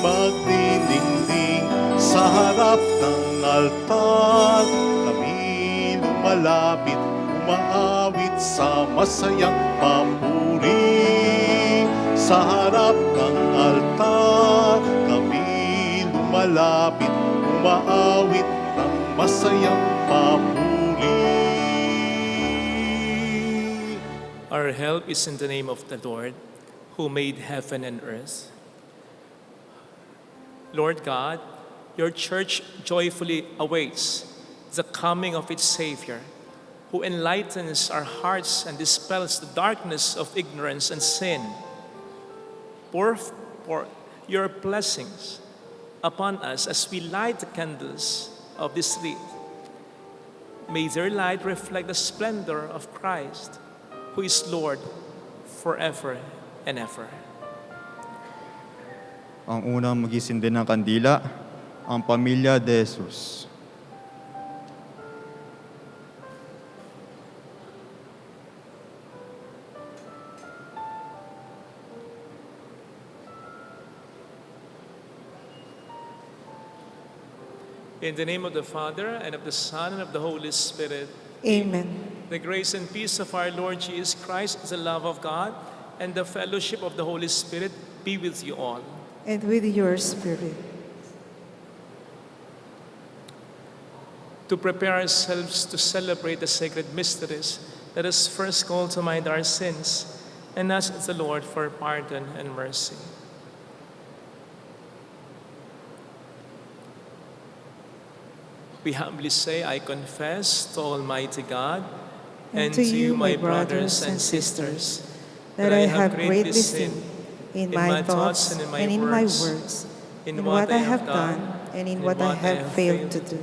magdidingding sa harap ng altar. Kami lumalapit, umaawit sa masayang papuri. Sa harap ng altar, kami lumalapit, umaawit ng masayang papuri. Our help is in the name of the Lord, who made heaven and earth. Lord God, your church joyfully awaits the coming of its Savior, who enlightens our hearts and dispels the darkness of ignorance and sin. Pour forth your blessings upon us as we light the candles of this wreath. May their light reflect the splendor of Christ, who is Lord forever and ever. Ang unang magisindi ng kandila, ang pamilya de Jesus. In the name of the Father, and of the Son, and of the Holy Spirit. Amen. The grace and peace of our Lord Jesus Christ, the love of God, and the fellowship of the Holy Spirit be with you all. And with your spirit. To prepare ourselves to celebrate the sacred mysteries, let us first call to mind our sins and ask the Lord for pardon and mercy. We humbly say, I confess to Almighty God and to you, my brothers and sisters, that I have greatly sinned in my thoughts and in my words, in what I have done and in what I have failed to do,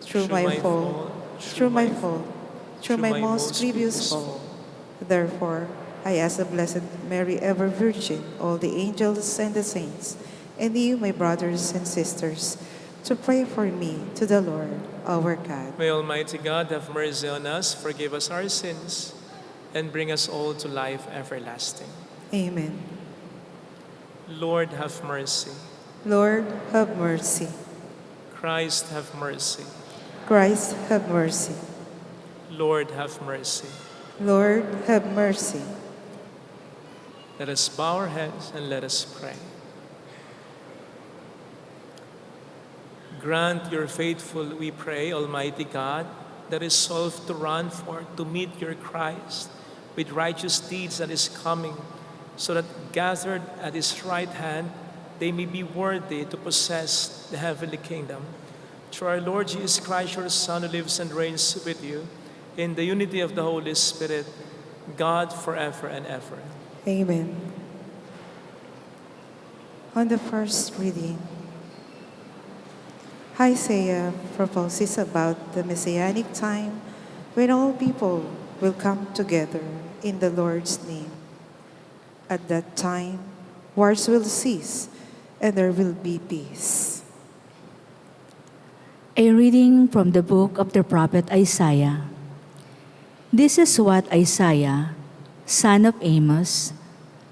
through my fault, through my most grievous fault. Therefore, I ask the Blessed Mary, ever Virgin, all the angels and the saints, and you, my brothers and sisters, to pray for me to the Lord our God. May Almighty God have mercy on us, forgive us our sins, and bring us all to life everlasting. Amen. Lord, have mercy. Lord, have mercy. Christ, have mercy. Christ, have mercy. Lord, have mercy. Lord, have mercy. Let us bow our heads and let us pray. Grant your faithful, we pray, Almighty God, the resolve to run forth to meet your Christ with righteous deeds that is coming, so that gathered at his right hand, they may be worthy to possess the heavenly kingdom. Through our Lord Jesus Christ, your Son, who lives and reigns with you, in the unity of the Holy Spirit, God forever and ever. Amen. On the first reading, Isaiah proposes about the messianic time when all people will come together in the Lord's name. At that time, wars will cease and there will be peace. A reading from the book of the prophet Isaiah. This is what Isaiah, son of Amos,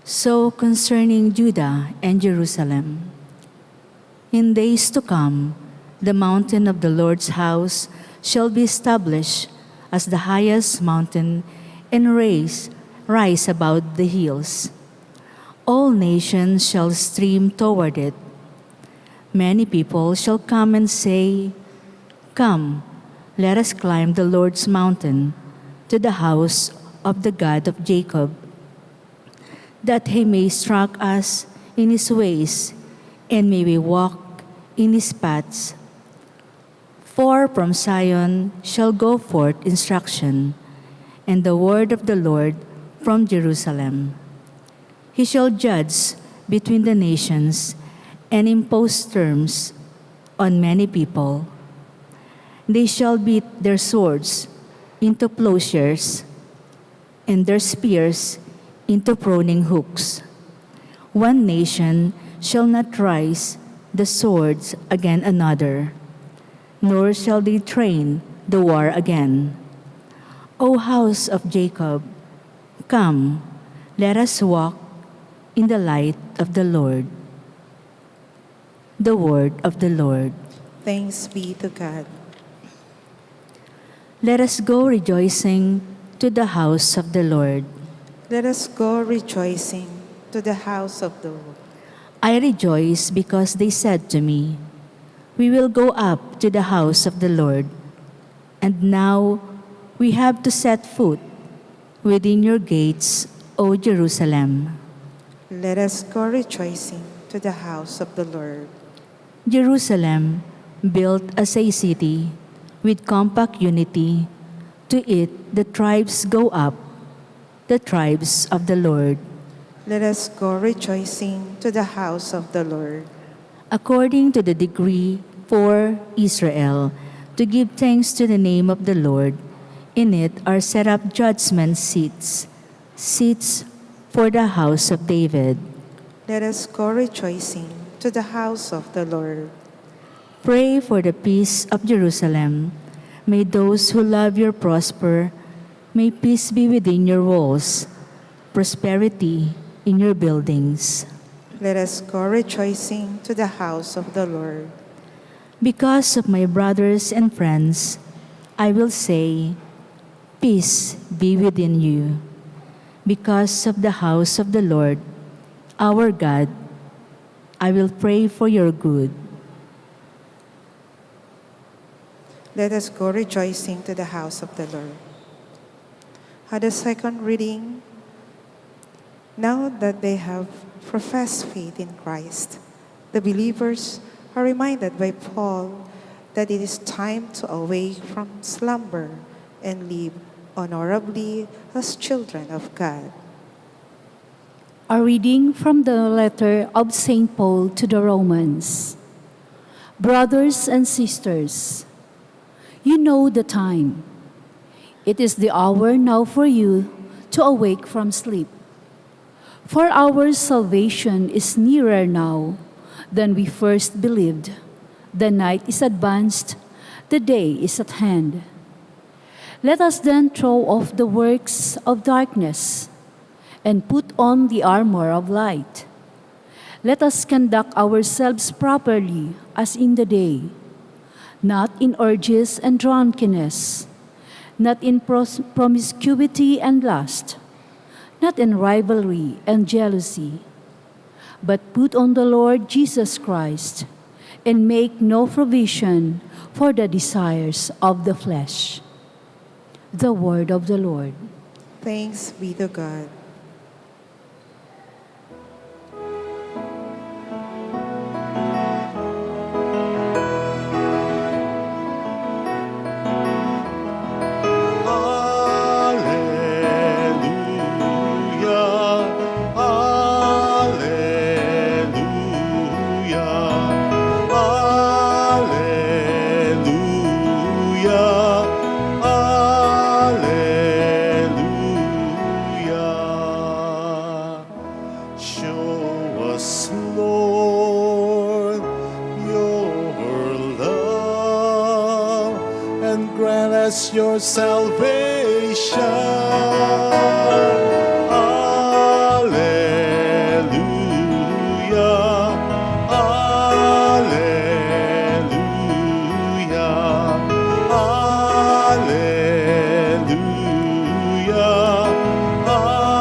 saw concerning Judah and Jerusalem. In days to come, the mountain of the Lord's house shall be established as the highest mountain and rise above the hills. All nations shall stream toward it. Many people shall come and say, Come, let us climb the Lord's mountain, to the house of the God of Jacob, that he may instruct us in his ways, and may we walk in his paths. For from Zion shall go forth instruction, and the word of the Lord from Jerusalem. He shall judge between the nations, and impose terms on many people. They shall beat their swords into plowshares, and their spears into pruning hooks. One nation shall not rise the swords against another, nor shall they train the war again. O house of Jacob, come, let us walk in the light of the Lord. The word of the Lord. Thanks be to God. Let us go rejoicing to the house of the Lord. Let us go rejoicing to the house of the Lord. I rejoice because they said to me, "We will go up to the house of the Lord." And now we have to set foot within your gates, O Jerusalem. Let us go rejoicing to the house of the Lord. Jerusalem, built as a city with compact unity, to it the tribes go up, the tribes of the Lord. Let us go rejoicing to the house of the Lord. According to the decree for Israel, to give thanks to the name of the Lord. In it are set up judgment seats, seats for the house of David. Let us go rejoicing to the house of the Lord. Pray for the peace of Jerusalem. May those who love you prosper. May peace be within your walls, prosperity in your buildings. Let us go rejoicing to the house of the Lord. Because of my brothers and friends, I will say, peace be within you. Because of the house of the Lord, our God, I will pray for your good. Let us go rejoicing to the house of the Lord. The second reading. Now that they have professed faith in Christ, the believers are reminded by Paul that it is time to awake from slumber and live honorably as children of God. A reading from the letter of St. Paul to the Romans. Brothers and sisters, you know the time. It is the hour now for you to awake from sleep. For our salvation is nearer now than we first believed. The night is advanced, the day is at hand. Let us then throw off the works of darkness and put on the armor of light. Let us conduct ourselves properly as in the day, not in orgies and drunkenness, not in promiscuity and lust, not in rivalry and jealousy, but put on the Lord Jesus Christ and make no provision for the desires of the flesh. The word of the Lord. Thanks be to God. Your salvation. Alleluia, alleluia, alleluia, alleluia.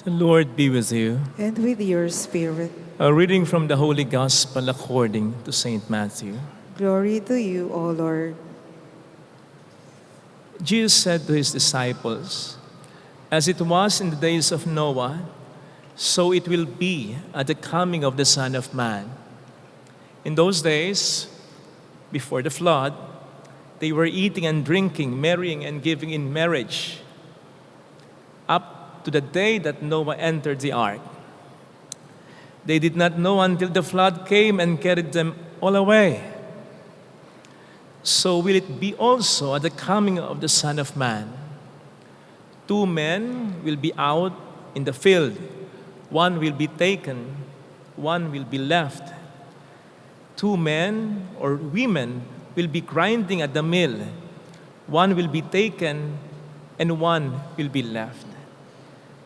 The Lord be with you. And with your spirit. A reading from the Holy Gospel according to St. Matthew. Glory to you, O Lord. Jesus said to his disciples, "As it was in the days of Noah, so it will be at the coming of the Son of Man. In those days, before the flood, they were eating and drinking, marrying and giving in marriage, up to the day that Noah entered the ark. They did not know until the flood came and carried them all away. So will it be also at the coming of the Son of Man. 2 men will be out in the field. One will be taken, one will be left. 2 men or women will be grinding at the mill. One will be taken and one will be left.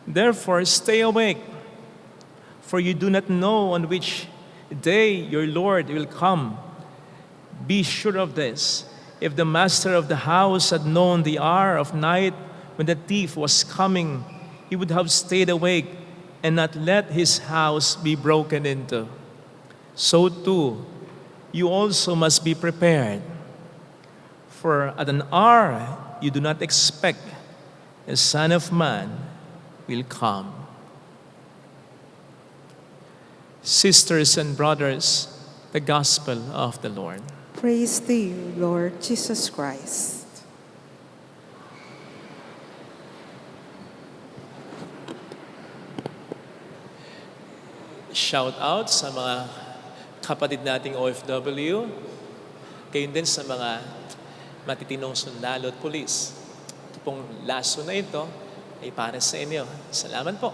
Therefore, stay awake, for you do not know on which day your Lord will come. Be sure of this. If the master of the house had known the hour of night when the thief was coming, he would have stayed awake and not let his house be broken into. So too, you also must be prepared. For at an hour you do not expect, the Son of Man will come. Sisters and brothers, the Gospel of the Lord. Praise to you, Lord Jesus Christ. Shout out sa mga kapatid nating OFW, gayon din sa mga matitinong sundalo at pulis. Ito pong laso na ito ay para sa inyo. Salamat po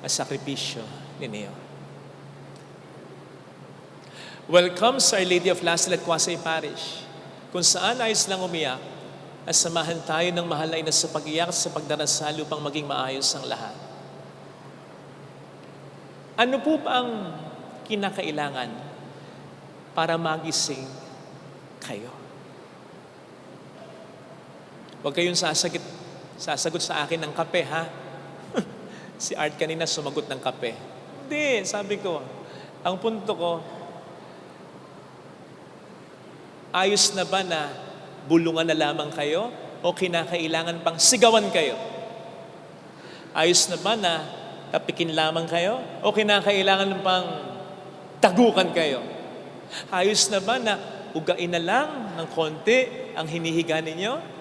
sa sakripisyo ninyo. Welcome sa Our Lady of Lasal at Quasay Parish, kung saan ayos lang umiyak at samahan tayo ng mahal na ina sa pag-iyak sa pagdarasal upang maging maayos ang lahat. Ano po ba ang kinakailangan para magising kayo? Huwag kayong sasagot sa akin ng kape, ha? Si Art kanina sumagot ng kape. Hindi, sabi ko, ang punto ko, ayos na ba na bulungan na lamang kayo o kinakailangan pang sigawan kayo? Ayos na ba na tapikin lamang kayo o kinakailangan pang tagukan kayo? Ayos na ba na ugain na lang ng konti ang hinihiga ninyo?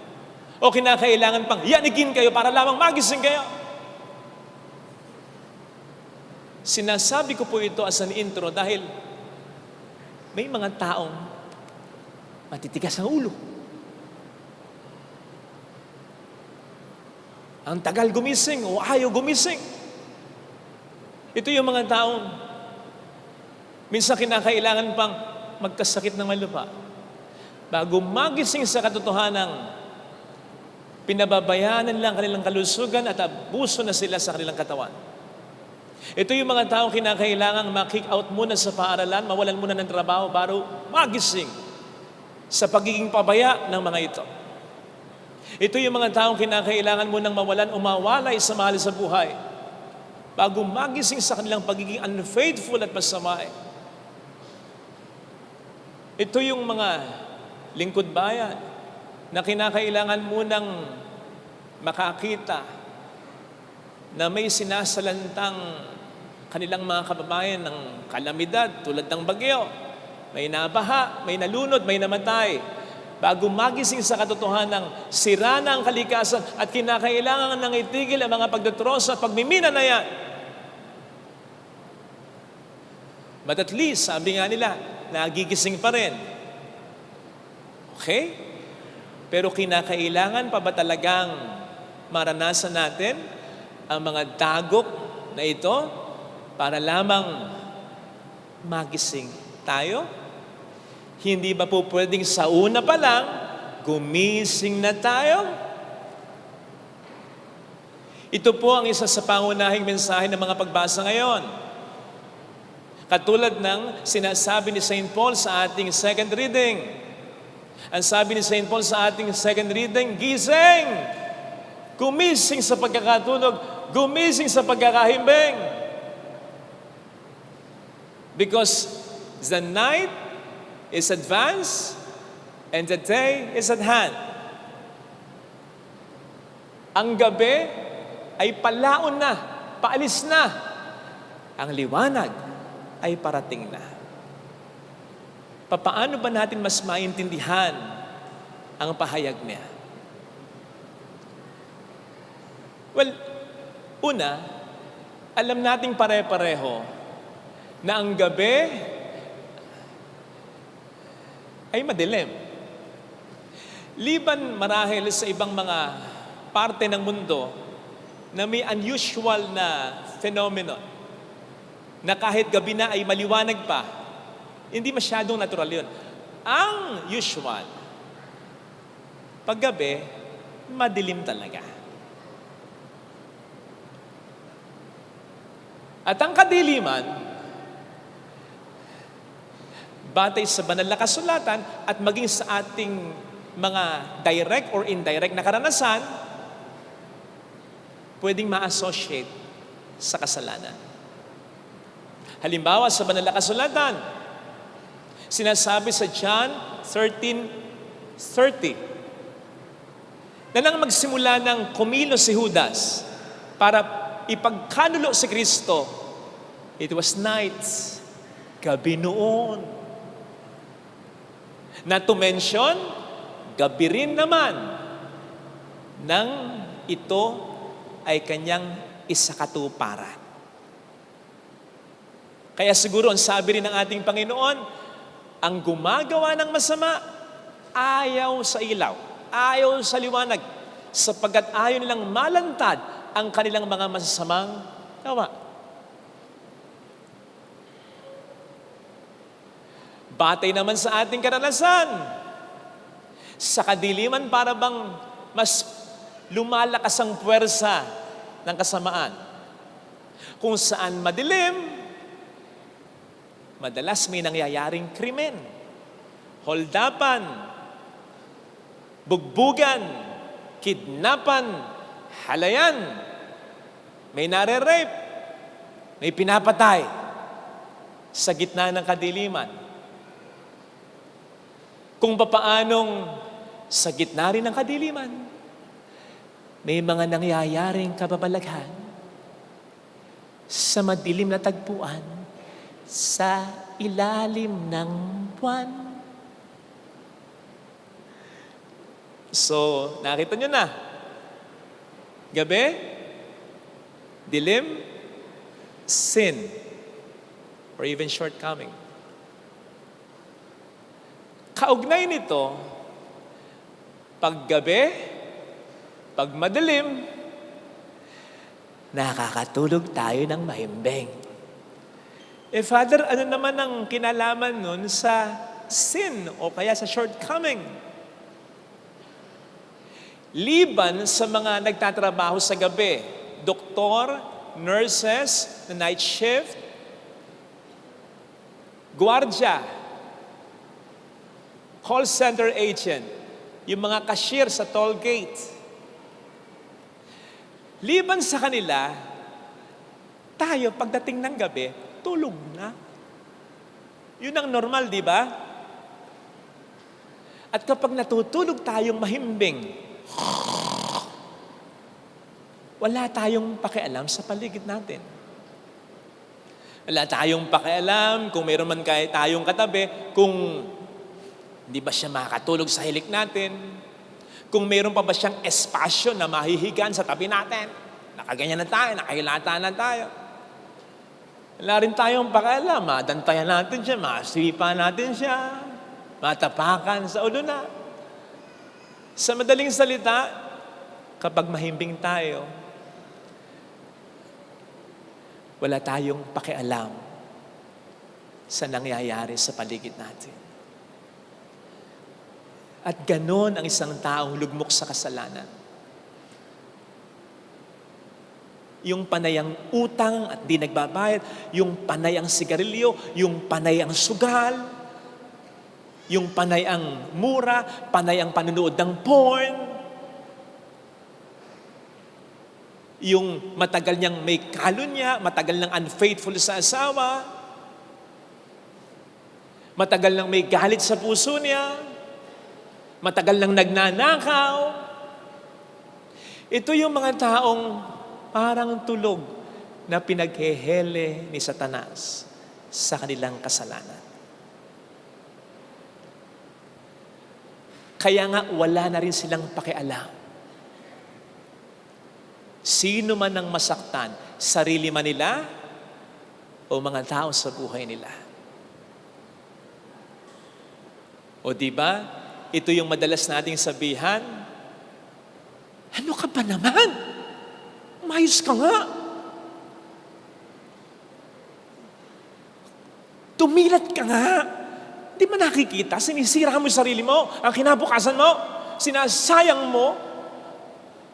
O kinakailangan pang yanigin kayo para lamang magising kayo? Sinasabi ko po ito as an intro dahil may mga taong matitigas ang ulo. Ang tagal gumising o ayaw gumising. Ito yung mga taong minsan kinakailangan pang magkasakit ng malupa bago magising sa katotohanang pinababayaan lang kanilang kalusugan at abuso na sila sa kanilang katawan. Ito yung mga taong kinakailangan ma-kick out muna sa paaralan, mawalan muna ng trabaho bago magising sa pagiging pabaya ng mga ito. Ito yung mga taong kinakailangan munang mawalan o mawalay sa mahal sa buhay bago magising sa kanilang pagiging unfaithful at masama. Ito yung mga lingkod bayan na kinakailangan munang makakita na may sinasalantang kanilang mga kababayan ng kalamidad tulad ng bagyo. May nabaha, may nalunod, may namatay. Bago magising sa katotohanan, sira na ang kalikasan at kinakailangan nang itigil ang mga pagdatrosa at pagmimina na yan. But at least, sabi nga nila, nagigising pa rin. Okay? Pero kinakailangan pa ba talagang maranasan natin ang mga dagok na ito para lamang magising tayo? Hindi ba po pwedeng sa una pa lang, gumising na tayo? Ito po ang isa sa pangunahing mensahe ng mga pagbasa ngayon. Katulad ng sinasabi ni St. Paul sa ating second reading. Ang sabi ni St. Paul sa ating second reading, gising! Gumising sa pagkakatulog, gumising sa pagkakahimbing. Because the night is advanced and the day is at hand. Ang gabi ay palaon na, paalis na. Ang liwanag ay parating na. Papaano ba natin mas maintindihan ang pahayag niya? Well, una, alam nating pare-pareho na ang gabi ay madilim. Liban marahil sa ibang mga parte ng mundo na may unusual na phenomenon na kahit gabi na ay maliwanag pa, hindi masyadong natural yun. Ang usual, paggabi, madilim talaga. At ang kadiliman, batay sa banal na kasulatan at maging sa ating mga direct or indirect na karanasan, pwedeng ma-associate sa kasalanan. Halimbawa, sa banal na kasulatan, sinasabi sa John 13:30 na nang magsimula ng kumilos si Judas para ipagkanulo si Kristo, it was night, gabi noon. Not to mention, gabi rin naman nang ito ay kanyang isakatuparan. Kaya siguro ang sabi rin ng ating Panginoon, ang gumagawa ng masama, ayaw sa ilaw, ayaw sa liwanag, sapagkat ayaw nilang malantad ang kanilang mga masasamang gawa. Batay naman sa ating karanasan, sa kadiliman para bang mas lumalakas ang puwersa ng kasamaan. Kung saan madilim, madalas may nangyayaring krimen, holdapan, bugbugan, kidnapan, halayan, may nare-rape, may pinapatay sa gitna ng kadiliman. Kung papaanong sa gitna rin ng kadiliman, may mga nangyayaring kababalaghan sa madilim na tagpuan sa ilalim ng buwan. So, nakita nyo na. Gabi, dilim, sin, or even shortcoming. Kaugnay nito, paggabi, pag madilim, nakakatulog tayo ng mahimbing. Father, ano naman ang kinalaman nun sa sin o kaya sa shortcoming? Liban sa mga nagtatrabaho sa gabi, doktor, nurses, na night shift, gwardiya, call center agent, yung mga cashier sa toll gate. Liban sa kanila, tayo pagdating ng gabi, tulog na. Yun ang normal, di ba? At kapag natutulog tayong mahimbing, wala tayong pakialam sa paligid natin. Wala tayong pakialam kung mayroon man tayong katabi, kung hindi ba siya makakatulog sa hilik natin, kung mayroon pa ba siyang espasyo na mahihigan sa tabi natin. Nakaganyan na tayo, nakahilata na tayo. Wala rin tayong pakialam, madantayan natin siya, masipa natin siya, matapakan sa ulo na. Sa madaling salita, kapag mahimbing tayo, wala tayong pakialam sa nangyayari sa paligid natin. At ganon ang isang taong lugmok sa kasalanan. Yung panayang utang at di nagbabayad, yung panayang sigarilyo, yung panayang sugal, yung panayang mura, panayang panunood ng porn, yung matagal niyang may kalunya, matagal nang unfaithful sa asawa, matagal nang may galit sa puso niya, matagal nang nagnanakaw. Ito yung mga taong parang tulog na pinaghehele ni Satanas sa kanilang kasalanan. Kaya nga wala na rin silang pakialam. Sino man ang masaktan, sarili man nila o mga tao sa buhay nila. O di ba? Ito yung madalas nating sabihan, ano ka ba naman? Umayos ka nga. Tumilat ka nga. Di ba nakikita? Sinisira mo yung sarili mo, ang kinabukasan mo, sinasayang mo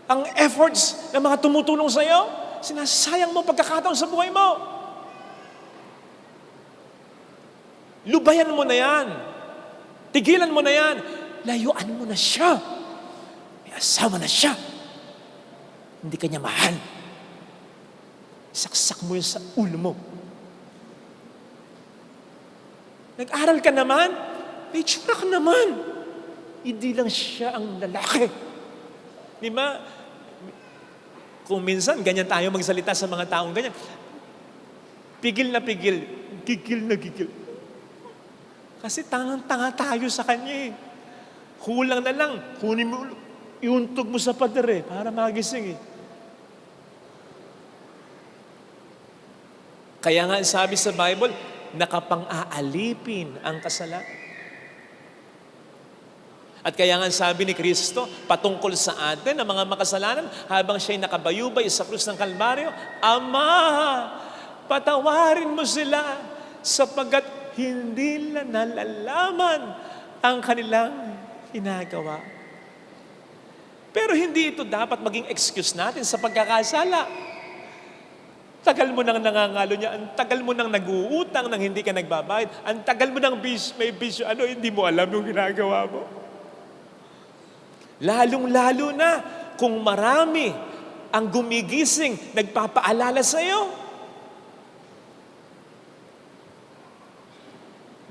ang efforts ng mga tumutulong sa iyo, sinasayang mo pagkakataon sa buhay mo. Lubayan mo na yan. Tigilan mo na yan. Layuan mo na siya. May asawa na siya. Hindi ka niya mahal. Saksak mo yun sa ulo mo. Nag-aral ka naman, may tsura ka naman. Hindi lang siya ang lalaki. Di ba? Kung minsan, ganyan tayo magsalita sa mga taong ganyan. Pigil na pigil. Gigil na gigil. Kasi tangang-tanga tayo sa kanya eh. Kulang na lang. Kunin mo, iuntog mo sa pader eh, para magising eh. Kaya nga sabi sa Bible, nakapang-aalipin ang kasalanan. At kaya nga sabi ni Kristo, patungkol sa atin, ang mga makasalanan, habang siya'y nakabayubay sa krus ng Kalbaryo, Ama, patawarin mo sila sapagkat hindi nila nalalaman ang kanilang ginagawa. Pero hindi ito dapat maging excuse natin sa pagkakasala. Tagal mo nang nangangalo niya, ang tagal mo nang nag-uutang nang hindi ka nagbabayad, ang tagal mo nang may bisyo, hindi mo alam yung ginagawa mo. Lalong-lalo na kung marami ang gumigising, nagpapaalala sa iyo.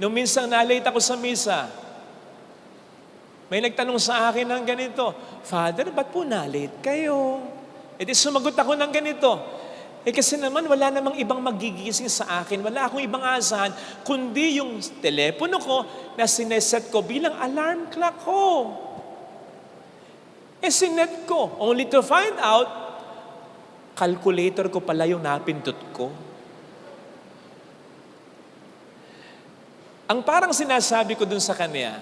Nung minsang na-late ako sa misa, may nagtanong sa akin ng ganito, Father, ba't po na-late kayo? E di sumagot ako ng ganito, kasi naman wala namang ibang magigising sa akin, wala akong ibang asahan, kundi yung telepono ko na sineset ko bilang alarm clock ko. Sinet ko, only to find out, calculator ko pala yung napindot ko. Ang parang sinasabi ko dun sa kanya,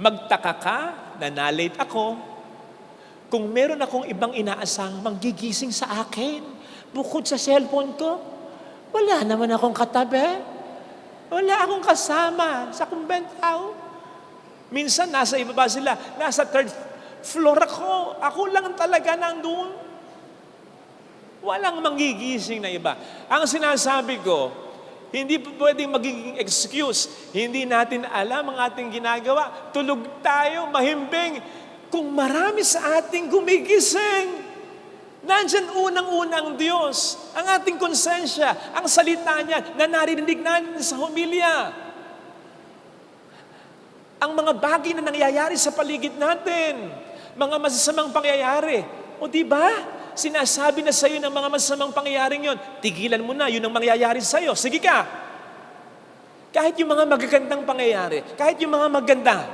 magtaka ka na na-late ako kung meron akong ibang inaasang manggigising sa akin bukod sa cellphone ko. Wala naman akong katabi. Wala akong kasama sa kumbentaw. Minsan nasa ibaba sila, nasa third floor ako. Ako lang talaga nandun. Walang manggigising na iba. Ang sinasabi ko, hindi pwedeng magiging excuse. Hindi natin alam ang ating ginagawa. Tulog tayo, mahimbing. Kung marami sa ating gumigising, nandyan unang-unang Diyos, ang ating konsensya, ang salita niya na narinig natin sa homilya. Ang mga bagay na nangyayari sa paligid natin, mga masasamang pangyayari. O di ba? Sinasabi na sa iyo ng mga masasamang pangyayaring yon, tigilan mo na, yun ang mangyayari sa iyo. Sige ka. Kahit yung mga magagandang pangyayari, kahit yung mga maganda,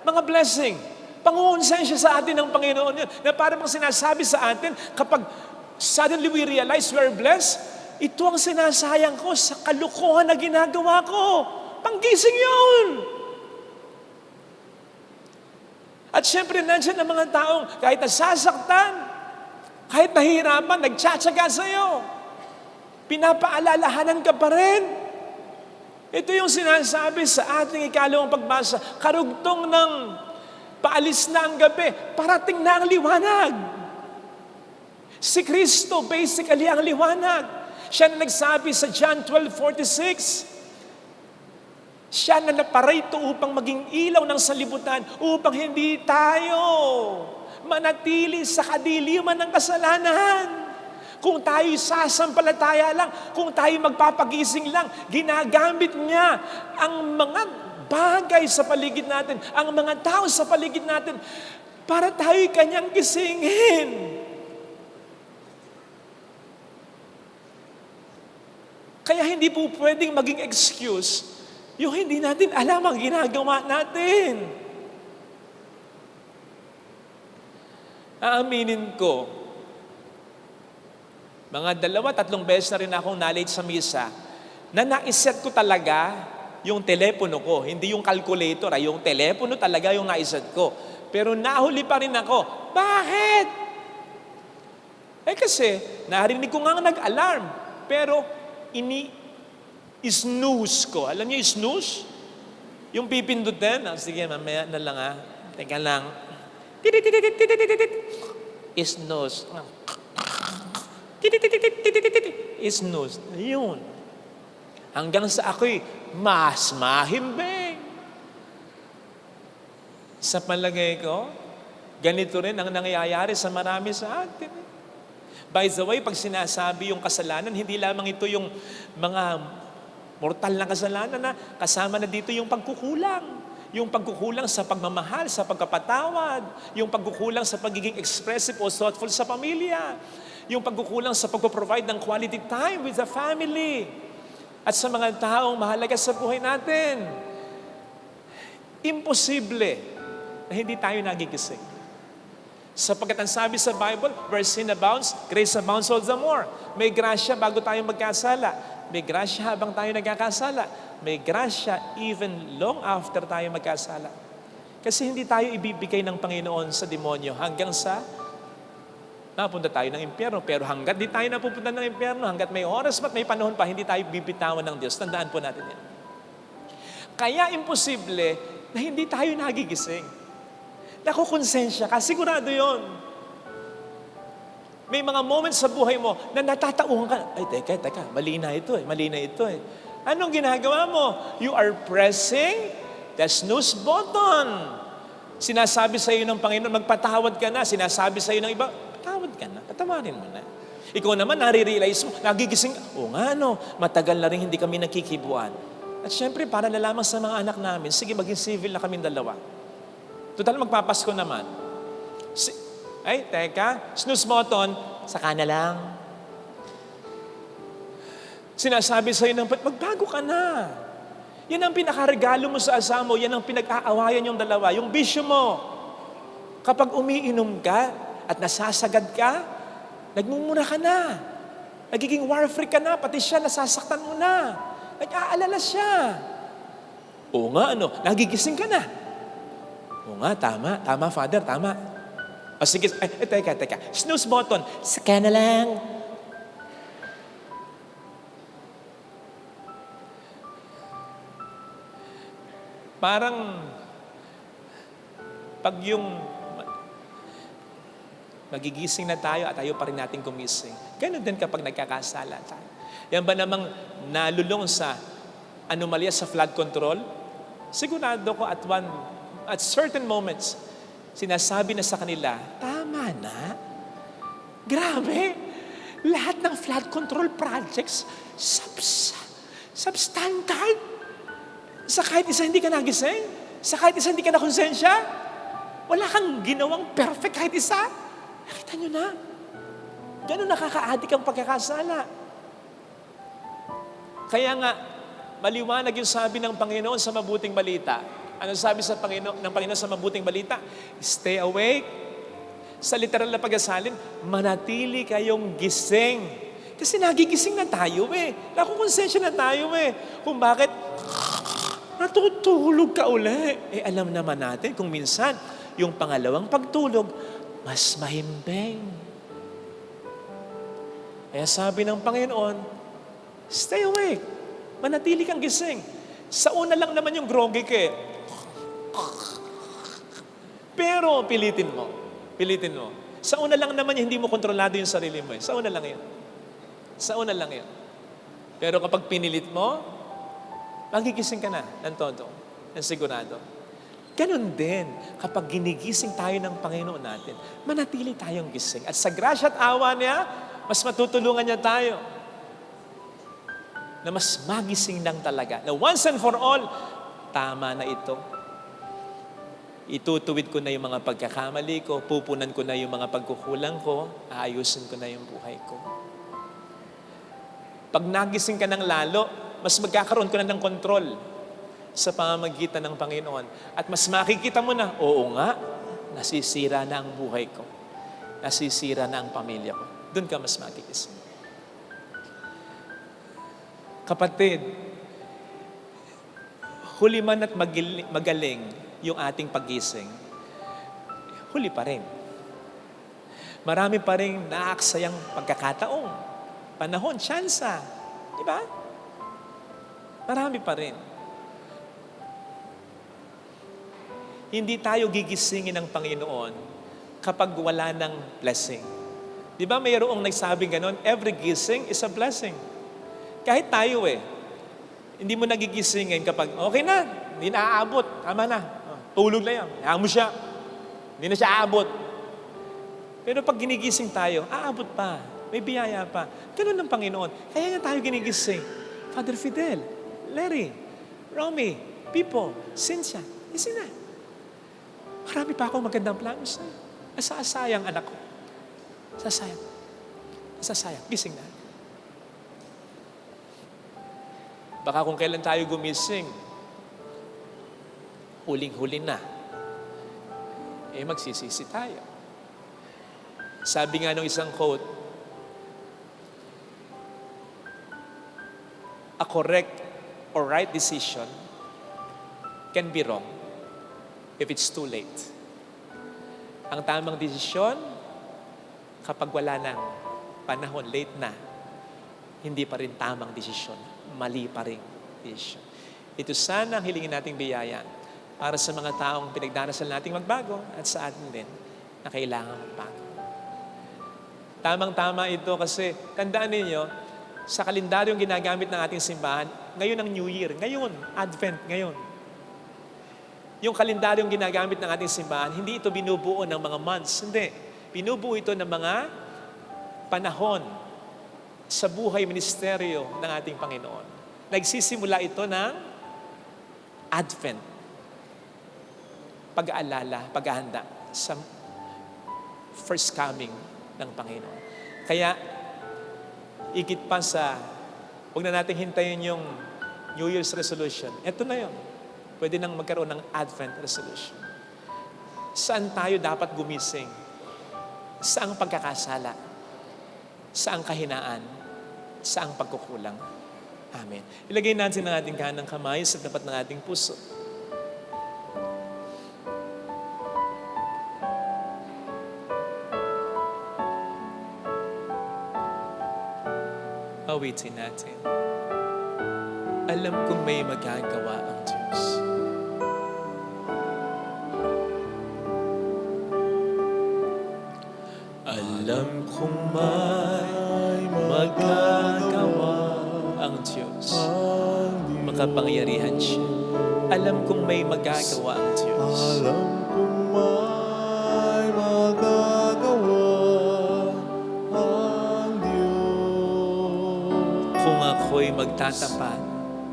mga blessing, pangungonsensya sa atin ng Panginoon yun, na parang sinasabi sa atin, kapag suddenly we realize we're blessed, ito ang sinasayang ko sa kalukuhan na ginagawa ko. Panggising yun. At syempre, nandiyan ang mga taong kahit nasasaktan, kahit nahihirapan, nagtsatsaga sa iyo. Pinapaalalahanan ka pa rin. Ito yung sinasabi sa ating ikalawang pagbasa, karugtong ng paalis na ang gabi, parating na ang liwanag. Si Kristo, basically, ang liwanag. Siya na nagsabi sa John 12:46, siya na naparito upang maging ilaw ng salibutan, upang hindi tayo manatili sa kadiliman ng kasalanan. Kung tayo'y sasampalataya lang, kung tayo'y magpapagising lang, ginagamit niya ang mga bagay sa paligid natin, ang mga tao sa paligid natin, para tayo'y kanyang gisingin. Kaya hindi po pwedeng maging excuse yung hindi natin alam ang ginagawa natin. Aaminin ko, mga 2-3 beses na rin akong na-late sa misa, na naiset ko talaga yung telepono ko, hindi yung calculator, yung telepono talaga yung naiset ko. Pero nahuli pa rin ako. Bakit? Kasi narinig ko nga nag-alarm, pero snooze ko. Alam niyo snooze? Yung pipindutin. Sige, mamaya na lang Teka lang. Snooze. Snooze. Ayun. Hanggang sa ako'y mas mahimbing. Sa palagay ko, ganito rin ang nangyayari sa marami sa atin. By the way, pag sinasabi yung kasalanan, hindi lamang ito yung mga mortal na kasalanan na kasama na dito yung pagkukulang. Yung pagkukulang sa pagmamahal, sa pagkapatawad. Yung pagkukulang sa pagiging expressive o thoughtful sa pamilya. Yung pagkukulang sa pagpaprovide ng quality time with the family. At sa mga taong mahalaga sa buhay natin. Imposible na hindi tayo nagigising. Sapagkat ang sabi sa Bible, where sin abounds, grace abounds all the more. May grasya bago tayo magkasala. May grasya habang tayo nagkakasala. May grasya even long after tayo magkasala. Kasi hindi tayo ibibigay ng Panginoon sa demonyo hanggang sa napunta tayo ng impyerno. Pero hanggat di tayo napupunta ng impyerno, hanggat may oras at may panahon pa, hindi tayo bibitawan ng Diyos. Tandaan po natin yan. Kaya imposible na hindi tayo nagigising. Nakukonsensya ka, sigurado yon. May mga moments sa buhay mo na natatauhan ka. Ay, teka, mali na ito eh. Anong ginagawa mo? You are pressing the snooze button. Sinasabi sa iyo ng Panginoon, magpatawad ka na. Sinasabi sa iyo ng iba, patawad ka na, patawarin mo na. Ikaw naman, nare-realize mo, nagigising, matagal na rin hindi kami nagkikibuan. At syempre, para na lamang sa mga anak namin, sige, maging civil na kaming dalawa. Total, magpapasko naman. Snooze button, saka na lang. Sinasabi sa iyo ng magbago ka na. Yan ang pinakaregalo mo sa asawa mo, yan ang pinag-aawayan yung dalawa, yung bisyo mo. Kapag umiinom ka at nasasagad ka, nagmumura ka na. Nagiging war freak ka na, pati siya nasasaktan mo na. Nag-aalala siya. Oo nga, nagigising ka na. Oo nga, tama, Father, tama. O sige, teka. Snooze button, saka na lang. Parang, pag yung magigising na tayo at ayaw pa rin natin gumising. Ganun din kapag nagkakasala tayo. Yan ba namang nalulong sa anomalya sa flood control? Sigurado ko at certain moments, sinasabi na sa kanila, tama na. Grabe. Lahat ng flood control projects, substandard. Sa kahit isa hindi ka nagising, sa kahit isa hindi ka nakonsensya, wala kang ginawang perfect kahit isa. Nakita nyo na. Ganun nakaka-addict ang pagkakasala. Kaya nga, maliwanag yung sabi ng Panginoon sa mabuting balita. Ano sabi ng Panginoon sa mabuting balita? Stay awake. Sa literal na pag-asalin, manatili kayong gising. Kasi nagigising na tayo Nakukonsensya na tayo Kung bakit natutulog ka uli. Alam naman natin kung minsan, yung pangalawang pagtulog, mas mahimbing. Kaya sabi ng Panginoon, stay awake. Manatili kang gising. Sa una lang naman yung groggy ka Pero pilitin mo. Sa una lang naman hindi mo kontrolado yung sarili mo Sa una lang yun. Pero kapag pinilit mo, magigising ka na ng todo, ng sigurado. Ganon din, kapag ginigising tayo ng Panginoon natin, manatili tayong gising. At sa grasya at awa niya, mas matutulungan niya tayo na mas magising lang talaga. Na once and for all, tama na ito. Itutuwid ko na yung mga pagkakamali ko, pupunan ko na yung mga pagkukulang ko, aayusin ko na yung buhay ko. Pag nagising ka ng lalo, mas magkakaroon ko na ng kontrol sa pamamagitan ng Panginoon. At mas makikita mo na, oo nga, nasisira na ang buhay ko. Nasisira na ang pamilya ko. Doon ka mas makikisin. Kapatid, huli man at magaling yung ating paggising, huli pa rin. Marami pa rin naaksayang pagkakataong, panahon, tsansa. Diba? Marami pa rin. Hindi tayo gigisingin ng Panginoon kapag wala ng blessing. Di ba mayroong nagsabing ganon? Every gising is a blessing. Kahit tayo Hindi mo nagigisingin kapag, okay na, hindi na aabot, tama na. Tulog na yan, hayaan mo siya. Hindi na siya aabot. Pero pag ginigising tayo, aabot pa, may biyaya pa. Ganun ang Panginoon. Kaya nga tayo ginigising. Father Fidel, Larry, Romy, Pipo, Cynthia, isin na. Marami pa akong magandang plano sa'yo. Nasasayang anak ko. Sasayang. Nasasayang. Gising na. Baka kung kailan tayo gumising, huling-huli na. Magsisisi tayo. Sabi nga ng isang quote, a correct or right decision can be wrong if it's too late. Ang tamang desisyon, kapag wala ng panahon, late na, hindi pa rin tamang desisyon. Mali pa rin desisyon. Ito sana ang hilingin nating biyaya para sa mga taong pinagdarasal nating magbago at sa atin din na kailangan magbago. Tamang-tama ito kasi tandaan ninyo, sa kalendaryong ginagamit ng ating simbahan, ngayon ang New Year, ngayon, Advent, ngayon. Yung kalendaryong ginagamit ng ating simbahan, hindi ito binubuo ng mga months, hindi. Binubuo ito ng mga panahon sa buhay ministeryo ng ating Panginoon. Nagsisimula ito ng Advent. Pag-aalala, paghahanda sa first coming ng Panginoon. Kaya, igit pa sa, huwag na natin hintayin yung New Year's resolution. Ito na yun. Pwede nang magkaroon ng Advent resolution. Saan tayo dapat gumising? Saang pagkakasala? Saang kahinaan? Saang pagkukulang? Amen. Ilagay natin ang ating kanang kamay sa tapat ng ating puso. Awitin natin. Alam kong may magagawa ang Diyos. Alam kong may magagawa ang Diyos. Makapangyarihan siya. Alam kong may magagawa ang Diyos. Alam kong may magagawa ang Diyos. Kung ako'y magtatapat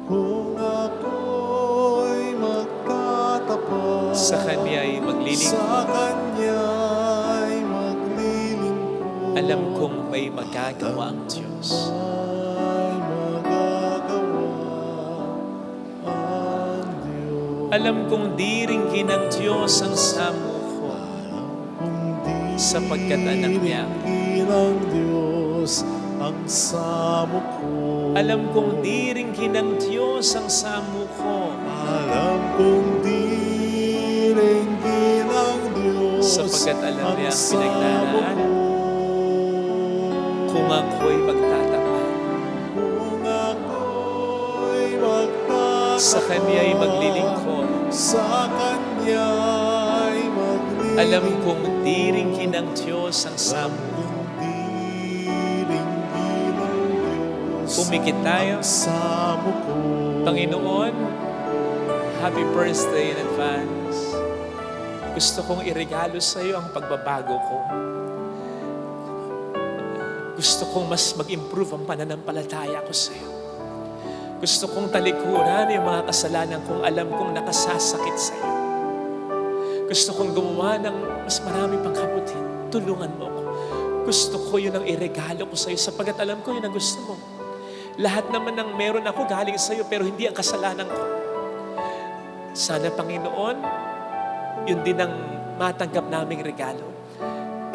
Kung ako'y magtatapat sa Kanya'y maglilingkod, sa Kanya'y maglilingkod, alam kong may magagawa ang Diyos. ay magagawa ang Diyos. Alam kong di ringgin ng Diyos ang samuko sapagkat anak niya. ng Diyos ang samo ko. Alam kong di ringgin ng Diyos ang samuko Alam kong di ringgin ng Diyos sapagkat alam niya ang samo pinagdaraan. ko. Kung ako'y magtatapat Kung ako'y magtatapat sa Kanya'y maglilingkod, sa Kanya'y maglilingkod, alam kong di ringgin ng Diyos ang samuko. Pumikit tayo. Samo ko. Panginoon, happy birthday in advance. Gusto kong iregalo sa iyo ang pagbabago ko. Gusto kong mas mag-improve ang pananampalataya ko sa iyo. Gusto kong talikuran yung mga kasalanan kong alam kong nakasasakit sa iyo. Gusto kong gumawa ng mas marami pang kabuti. Tulungan mo ako. Gusto ko yun ang iregalo ko sa iyo sapagkat alam ko yun ang gusto mo. Lahat naman ng meron ako galing sa iyo pero hindi ang kasalanan ko. Sana Panginoon, yun din ang matanggap naming regalo.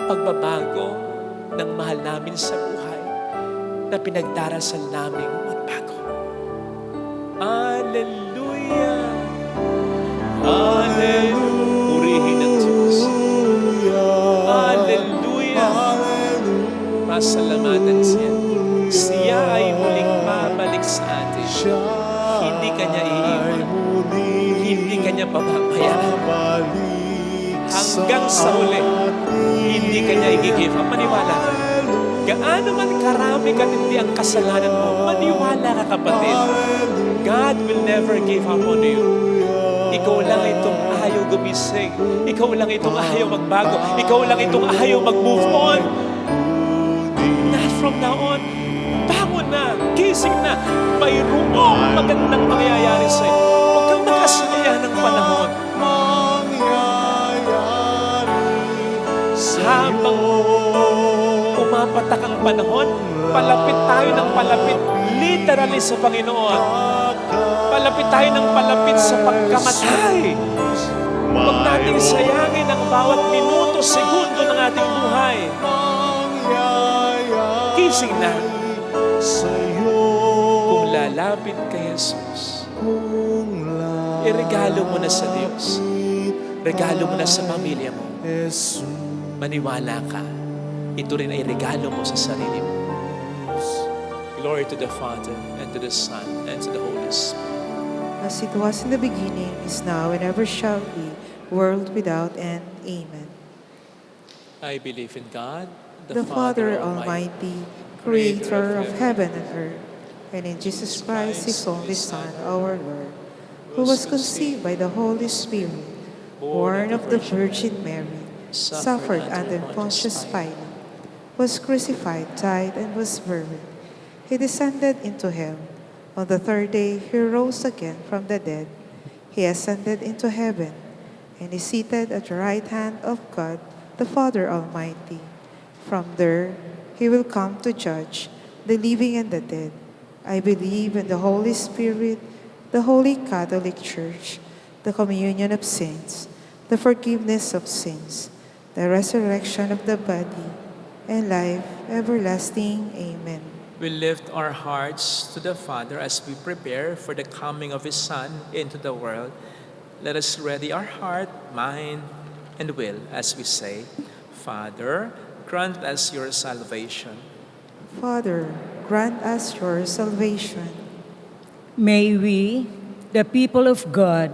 Pagbabago ng mahal namin sa buhay na pinagdarasal namin magbago. Hallelujah! Hallelujah! Purihin ang Diyos. Hallelujah! Pasalamatan siya. Siya ay muling babalik sa atin. Hindi kanya iiwan. Hindi kanya pababayaan. Hanggang sa huli, hindi kanya i-give up. Maniwala ka. Gaano man karami katindi ang kasalanan mo, maniwala ka kapatid. God will never give up on you. Ikaw lang itong ayaw gumising. Ikaw lang itong ayaw magbago. Ikaw lang itong ayaw mag-move on. Not from now on. Bangon na. Gising na. Mayroong magandang mangyayari sa'yo. Huwag kang makasaya ng panahon. Habang pumapatak ang panahon, palapit tayo ng palapit literally sa Panginoon. Palapit tayo ng palapit sa pagkamatay. Huwag natin sayangin ang bawat minuto, segundo ng ating buhay. Gising na. Kung lalapit kay Jesus, iregalo mo na sa Diyos. Regalo mo na sa pamilya mo. Maniwala ka. Ito rin ay regalo mo sa sarili mo. Glory to the Father, and to the Son, and to the Holy Spirit. As it was in the beginning, is now, and ever shall be, world without end. Amen. I believe in God, The Father Almighty, Creator of heaven and earth, and in Jesus Christ, His only Son, our Lord, who was conceived by the Holy Spirit, born of the Virgin Mary, suffered under Pontius Pilate, was crucified, died, and was buried. He descended into hell. On the third day, He rose again from the dead. He ascended into heaven, and is seated at the right hand of God, the Father Almighty. From there, He will come to judge the living and the dead. I believe in the Holy Spirit, the Holy Catholic Church, the communion of saints, the forgiveness of sins, the resurrection of the body, and life everlasting. Amen. We lift our hearts to the Father as we prepare for the coming of His Son into the world. Let us ready our heart, mind, and will as we say, Father, grant us your salvation. Father, grant us your salvation. May we, the people of God,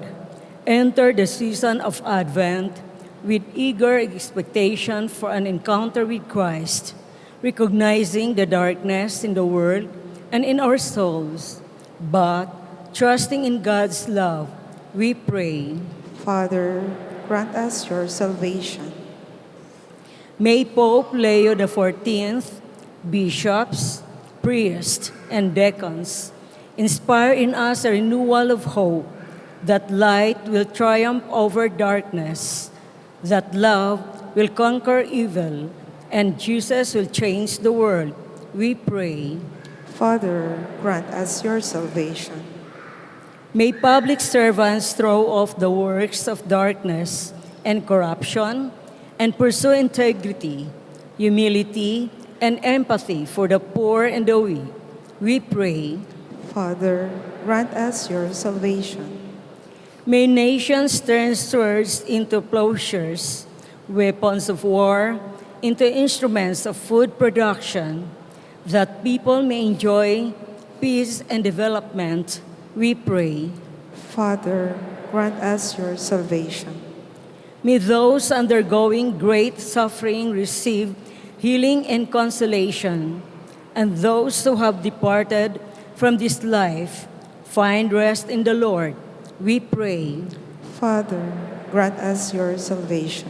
enter the season of Advent with eager expectation for an encounter with Christ, recognizing the darkness in the world and in our souls, but trusting in God's love, we pray. Father, grant us your salvation. May Pope Leo XIV, bishops, priests, and deacons inspire in us a renewal of hope that light will triumph over darkness, that love will conquer evil, and Jesus will change the world. We pray. Father, grant us your salvation. May public servants throw off the works of darkness and corruption and pursue integrity, humility, and empathy for the poor and the weak. We pray. Father, grant us your salvation. May nations turn swords into plowshares, weapons of war into instruments of food production, that people may enjoy peace and development. We pray. Father, grant us your salvation. May those undergoing great suffering receive healing and consolation, and those who have departed from this life find rest in the Lord. We pray. Father, grant us your salvation.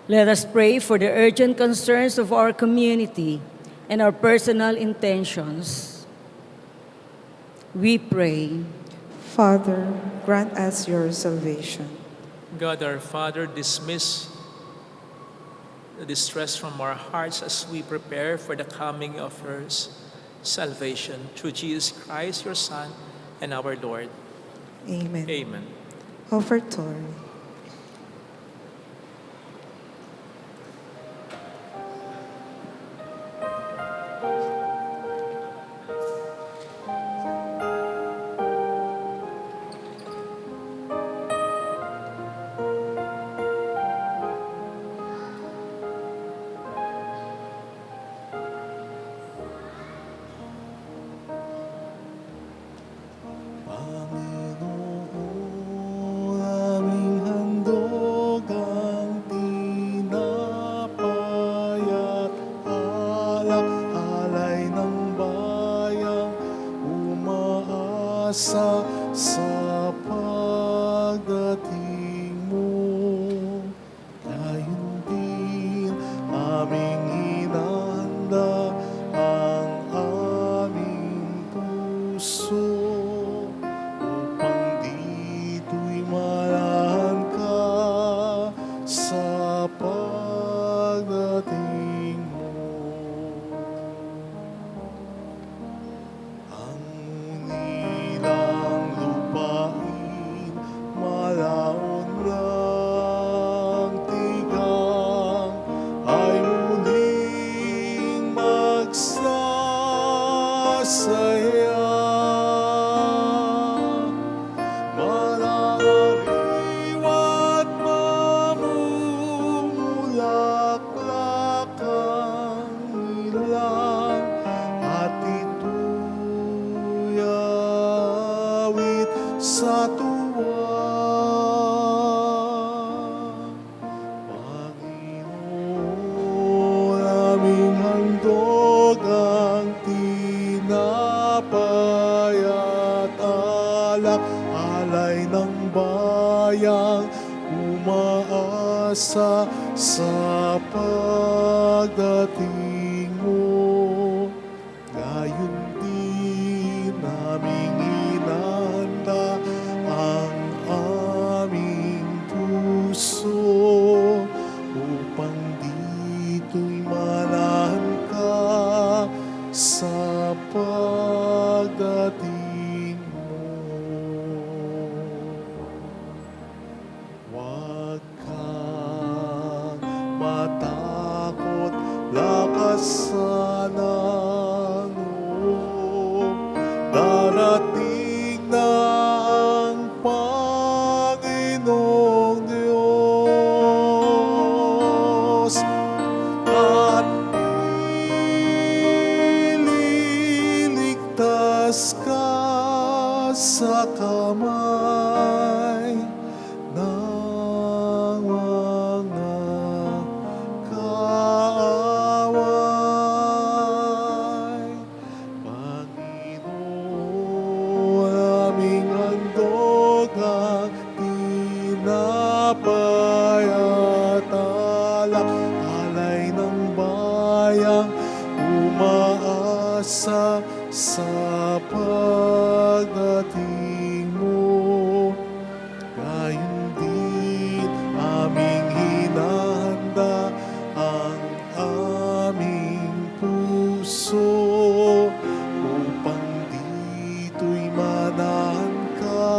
Let us pray for the urgent concerns of our community and our personal intentions. We pray. Father, grant us your salvation. God our Father, dismiss the distress from our hearts as we prepare for the coming of your salvation through Jesus Christ, your Son, and our Lord. Amen. Amen. Offertory. Panginoon, aming bayang umaasa sa pagdating mo. Gayon din naming inanda ang aming puso upang dito'y manahan ka sa pagdating mo. Huwag kang matakot, lakasan ang loob. Darating na ang Panginoong Diyos at ililigtas ka sa kamay ng mga kaaway. Panginoon, aming handog ang tinapay at alak, alay ng bayang umaasa sa pagdating mo. Gayon din aming hinahanda ang aming puso upang dito'y manahan ka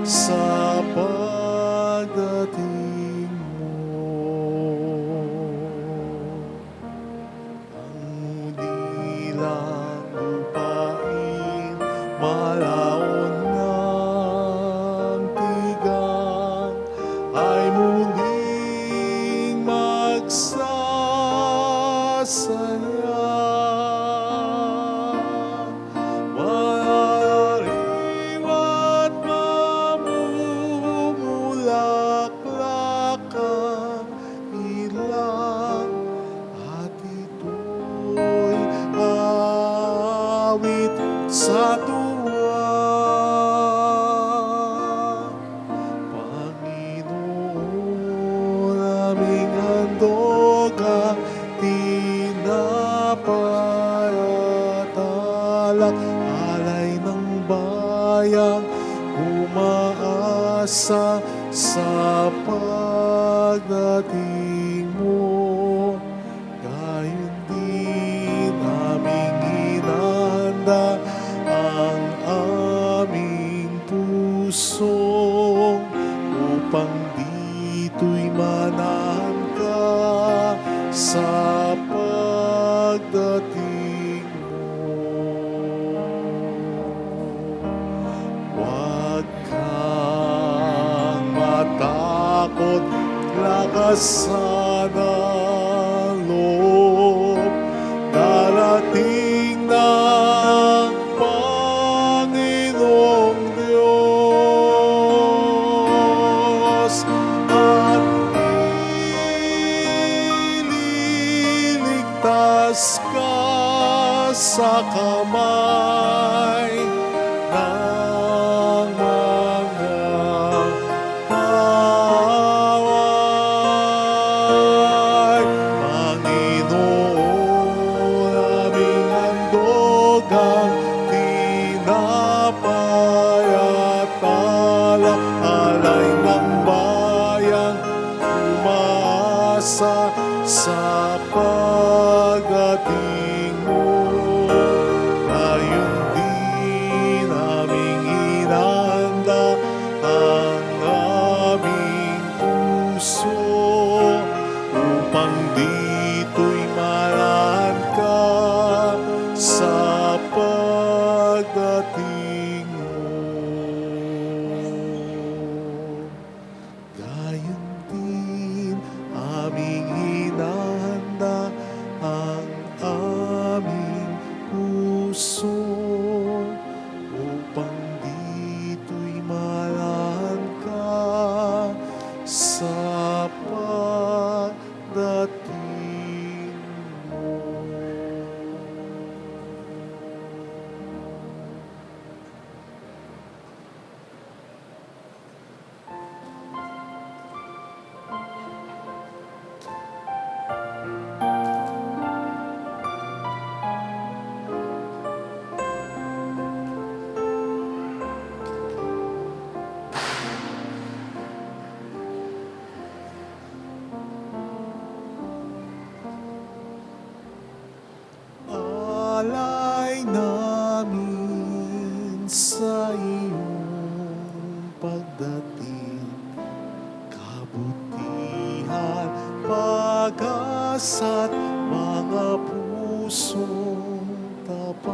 sa pagdating mo. Ang dilang lupain, malaon ng tigang, ay muling magsasaya. Malariwat mamumulaklak ang ilang, at ito'y awit sa tuwa. Panginoon, aming handog ang tinapay at alak, alay ng bayang umaasa sa pagdating mo. Gayon din aming hinahanda ang aming puso upang dito'y manahan ka sa pagdating mo. Huwag kang matakot, lakasan ang loob. Darating na ang Panginoong Diyos at ililigtas ka sa kamay ng mga kaaway. Panginoon, aming handog ang tinapay at alak, alay ng bayang umaasa sa pagdating mo. pag-asa at mga pusong tapat.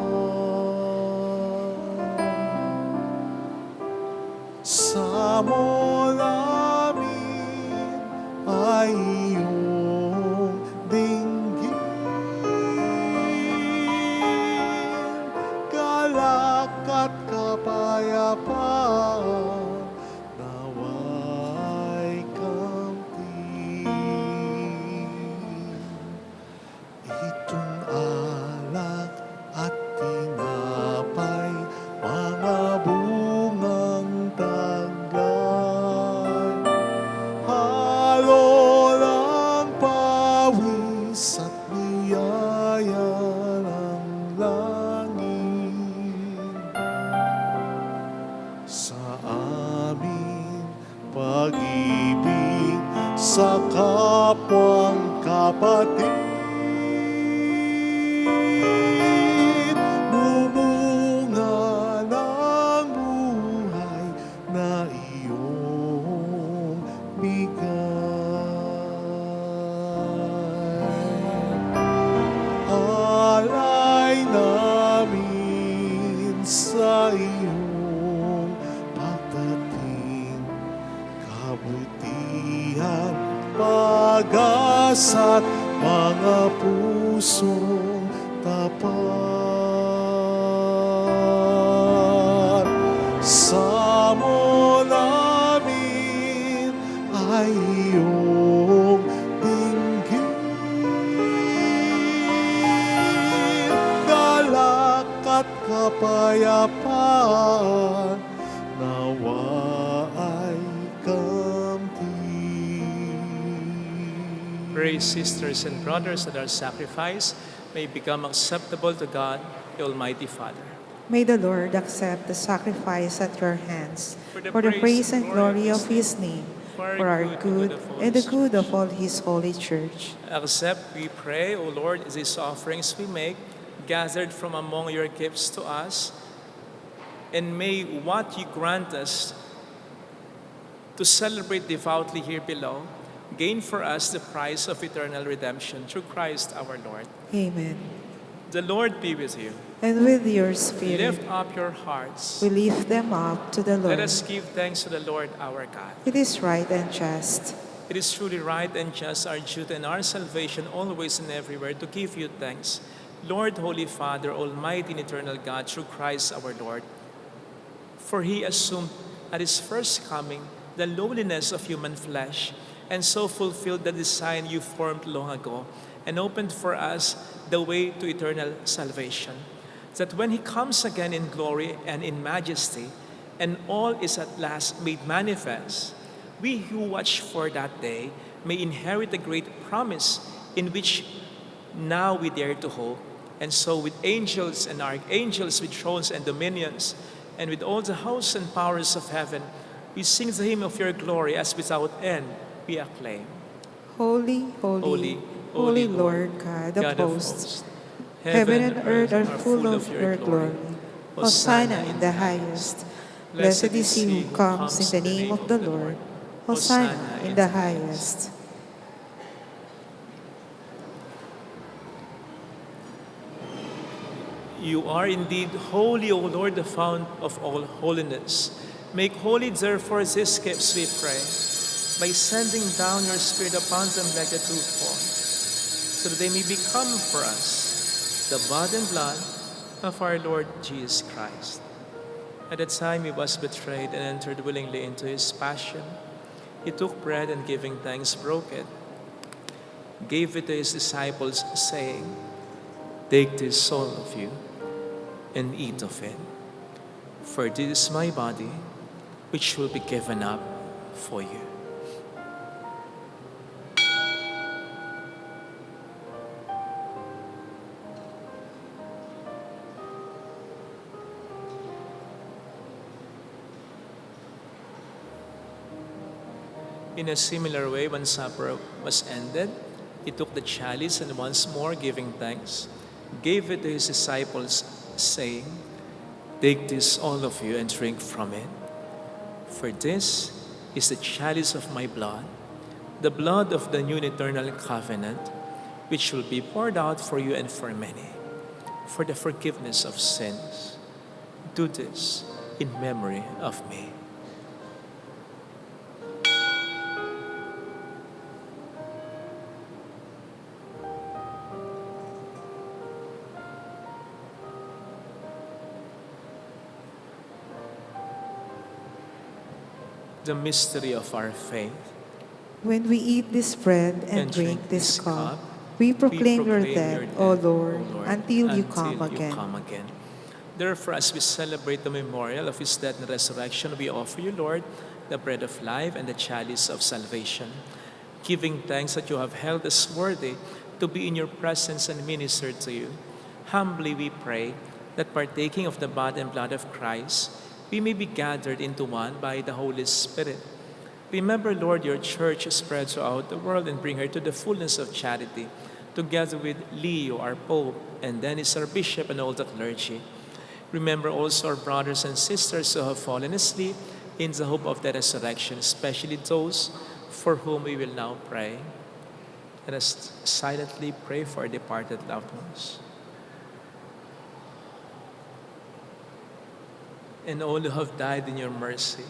Samo namin ay iyong dinggin, galak at kapayapaan nawa'y kamtin. Itong alak at tinapay, mga bungang taglay, halo ng pawis at biyaya ng langit. Sa amin pag-ibig sa kapwang kapatid, bumunga ng buhay na iyong bigay. Alay namin sa iyong pagdating, kabutihan, pag-asa at mga pusong tapat. Samo namin ay iyong dinggin, galak at kapayapaan nawa ay kamtin. Pray, sisters and brothers, that our sacrifice may become acceptable to God, the Almighty Father. May the Lord accept the sacrifice at your hands for the praise and glory of his name, for our good and the good of all his holy church. Accept, we pray, O Lord, these offerings we make, gathered from among your gifts to us, and may what you grant us to celebrate devoutly here below gain for us the prize of eternal redemption through Christ our Lord. Amen. The Lord be with you. And with your spirit, Lift up your hearts. we lift them up to the Let Lord. us give thanks to the Lord our God. It is right and just. It is truly right and just, our duty and our salvation, always and everywhere, to give you thanks. Lord, Holy Father, Almighty and eternal God, through Christ our Lord. For he assumed at his first coming the lowliness of human flesh, and so fulfilled the design you formed long ago, and opened for us the way to eternal salvation. That when he comes again in glory and in majesty, and all is at last made manifest, we who watch for that day may inherit the great promise in which now we dare to hope. And so with angels and archangels, with thrones and dominions, and with all the hosts and powers of heaven, we sing the hymn of your glory as without end we acclaim. Holy, holy, holy Lord God of hosts, heaven and earth are full of your glory. Hosanna in the highest. Blessed is he who comes in the name of the Lord. Hosanna in the highest. You are indeed holy, O Lord, the fount of all holiness. Make holy, therefore, these gifts, we pray, by sending down your Spirit upon them like a dewfall, so that they may become for us the body and blood of our Lord Jesus Christ. At the time he was betrayed and entered willingly into his passion, he took bread and giving thanks, broke it, gave it to his disciples, saying, "Take this, all of you, and eat of it. For this is my body, which will be given up for you." In a similar way, when supper was ended, he took the chalice and once more giving thanks, gave it to his disciples, saying, "Take this, all of you, and drink from it. For this is the chalice of my blood, the blood of the new and eternal covenant, which will be poured out for you and for many, for the forgiveness of sins. Do this in memory of me. The mystery of our faith. When we eat this bread and drink this cup, we proclaim your death, O Lord, until you come again. Therefore, as we celebrate the memorial of his death and resurrection, we offer you, Lord, the bread of life and the chalice of salvation, giving thanks that you have held us worthy to be in your presence and minister to you. Humbly we pray that partaking of the body and blood of Christ, we may be gathered into one by the Holy Spirit. Remember, Lord, your church spread throughout the world and bring her to the fullness of charity, together with Leo, our Pope, and Dennis, our Bishop, and all the clergy. Remember also our brothers and sisters who have fallen asleep in the hope of the resurrection, especially those for whom we will now pray. Let us silently pray for our departed loved ones. And all who have died in your mercy,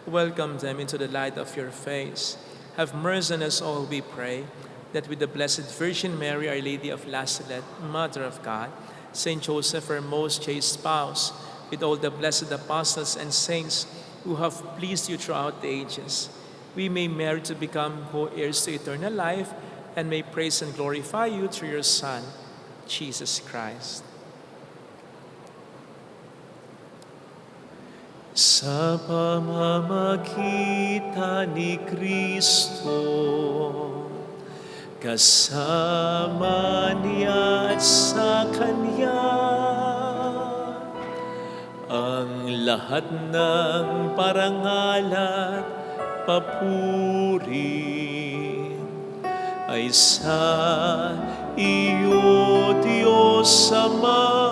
welcome them into the light of your face. Have mercy on us all, we pray, that with the Blessed Virgin Mary, Our Lady of Lazaret, Mother of God, Saint Joseph, her most chaste spouse, with all the blessed apostles and saints who have pleased you throughout the ages, we may merit to become co-heirs to eternal life and may praise and glorify you through your Son, Jesus Christ. Sa pamamagitan ni Kristo, kasama niya at sa Kanya, ang lahat ng parangal at papuri ay sa iyo, Diyos Ama,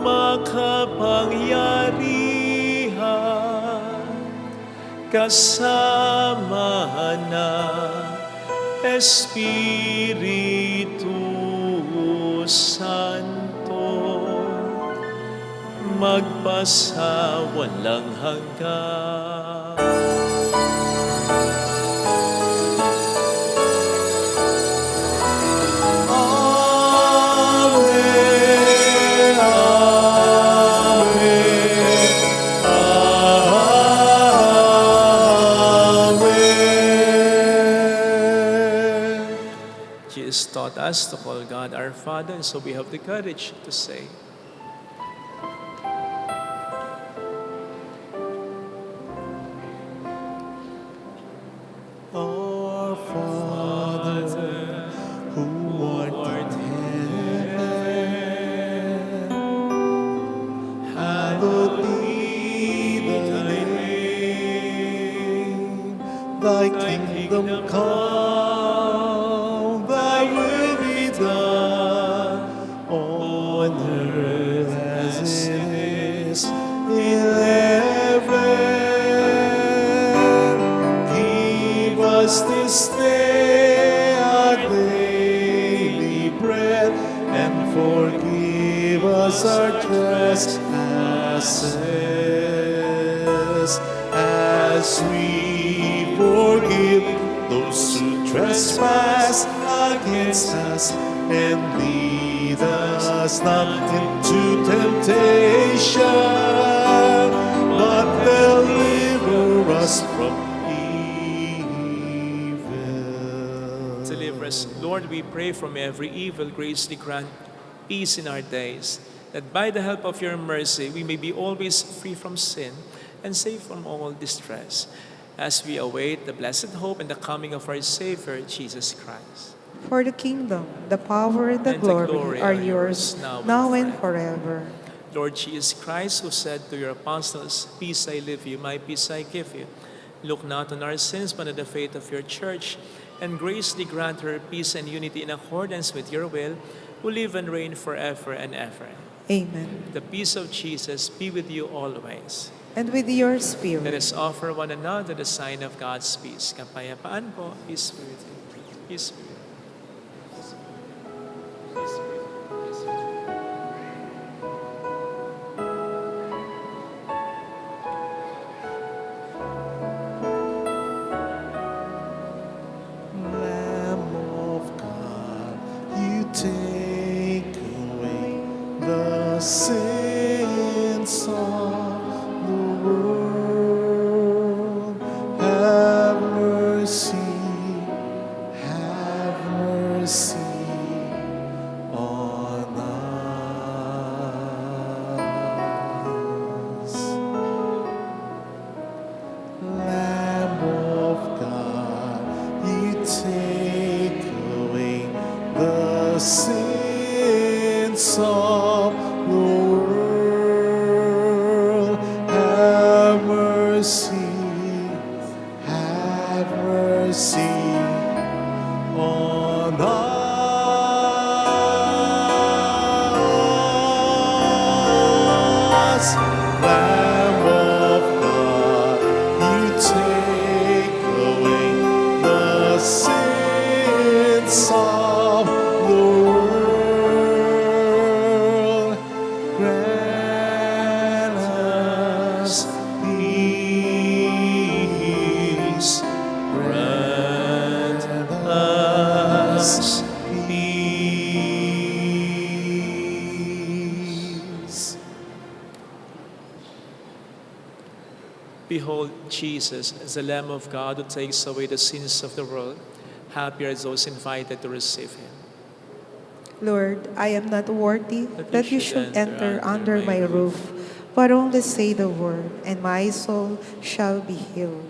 makapangyarihan, kasama ng Espiritu Santo, magpasa walang hanggan. Jesus taught us to call God our Father, and so we have the courage to say, Our Father, who art in heaven, hallowed be thy name. Thy kingdom come, thy will be done, on earth as it is in heaven. Give us this day our daily bread, and forgive us our trespasses, as we forgive those who trespass against us. And lead us not into temptation, but deliver us from evil. deliver us. Lord, we pray from every evil, graciously grant peace in our days, that by the help of your mercy we may be always free from sin and safe from all distress, as we await the blessed hope and the coming of our Savior, Jesus Christ. For the kingdom, the power, and the glory are yours, now and forever. Lord Jesus Christ, who said to your apostles, "Peace I leave you, my peace I give you," look not on our sins, but on the faith of your church, and graciously grant her peace and unity in accordance with your will, who live and reign forever and ever. Amen. The peace of Jesus be with you always. And with your Let spirit. us offer one another the sign of God's peace. Kapayapaan po, peace be with you. Peace be with you. Lamb of God, you take away the sins of the world. Have mercy, have mercy on us. Lamb of God, you take away the sins of the world. Have mercy, have mercy on us. Lamb of God, you take away the sins of the world. Grant us peace. Grant us peace. Behold Jesus as the Lamb of God who takes away the sins of the world. Happy are those invited to receive him. Lord, I am not worthy That that you you should should enter under my roof, but only say the word, and my soul shall be healed.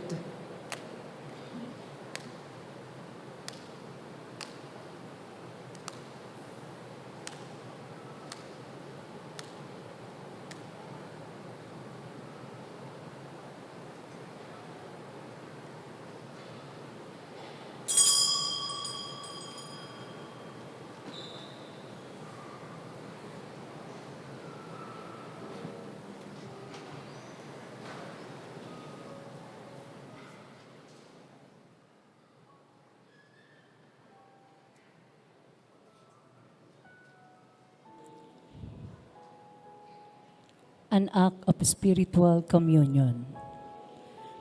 An act of spiritual communion.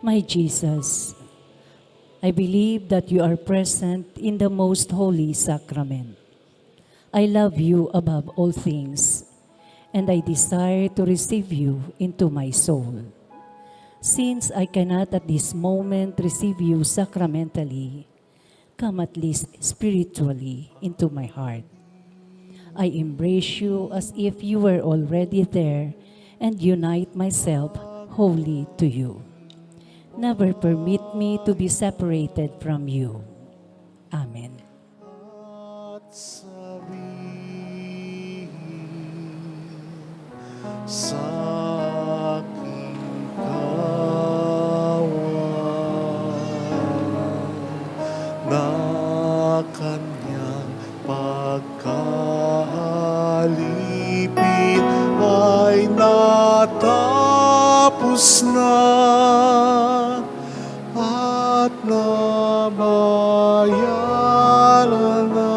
My Jesus, I believe that you are present in the most holy sacrament. I love you above all things, and I desire to receive you into my soul. Since I cannot at this moment receive you sacramentally, come at least spiritually into my heart. I embrace you as if you were already there and unite myself wholly to you. Never permit me to be separated from you. Amen. At sabihin sa aking kawan na kanyang pagkaalipin ay natapos na at nabayaran na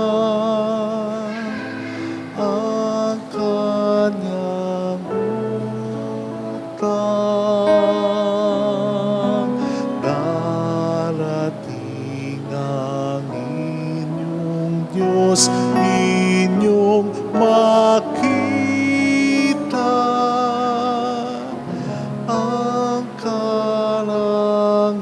ang kanyang utang. Darating ang inyong Diyos, inyong makita ang karangalan.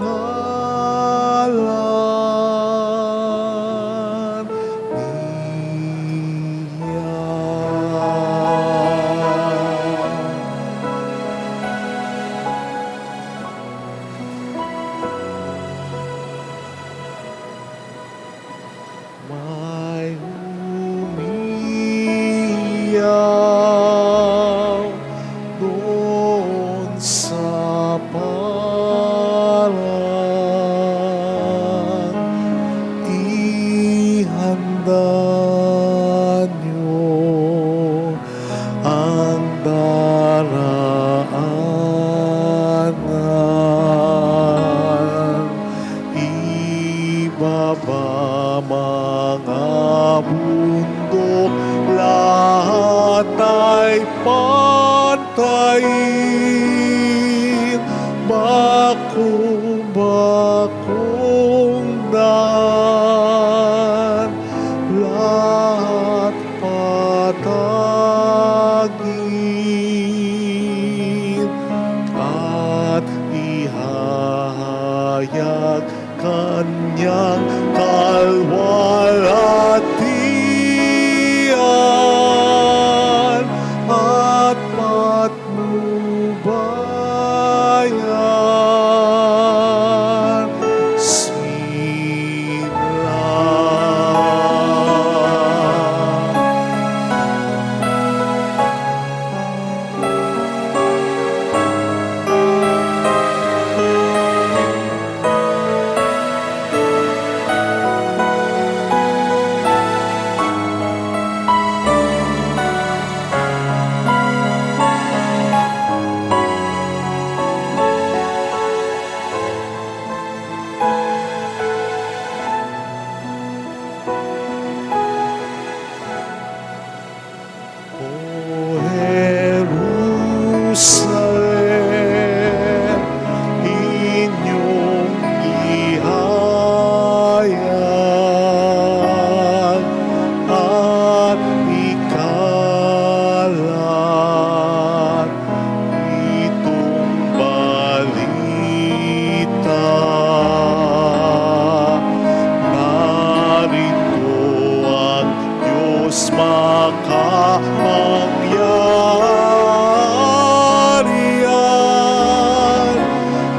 akong daan, lahat patagin at ihahayag kanyang kalwalhatian at patnubayan sila. O Jerusalem, inyong ihayag at ikalat itong balita. Narito ang Diyos makapangyarihan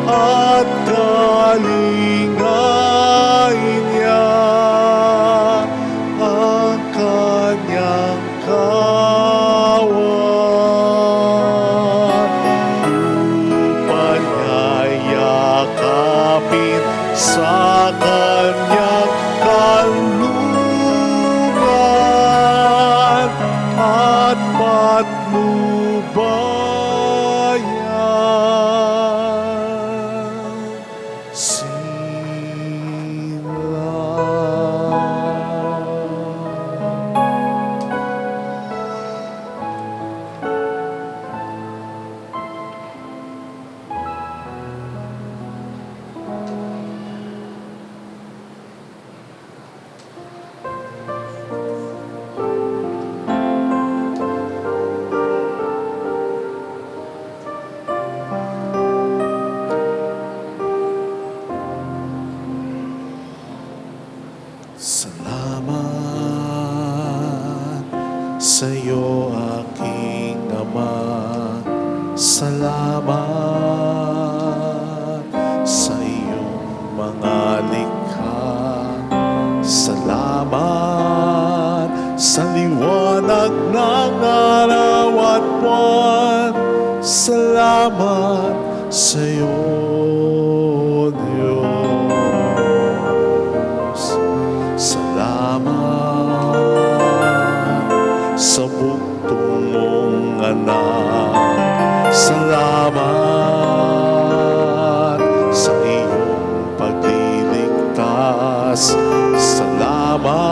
at kalingain niya ang kanyang kawan. Lupa niya'y yakapin sa kanyang kanlungan at patnubayan Salamat sa iyo, aking Ama. Salamat sa iyong mga likha. Salamat sa liwanag ng araw at buwan. Salamat sa iyo, Diyos. Salamat sa bugtong mong anak. Salamat sa iyong pagliligtas. Salamat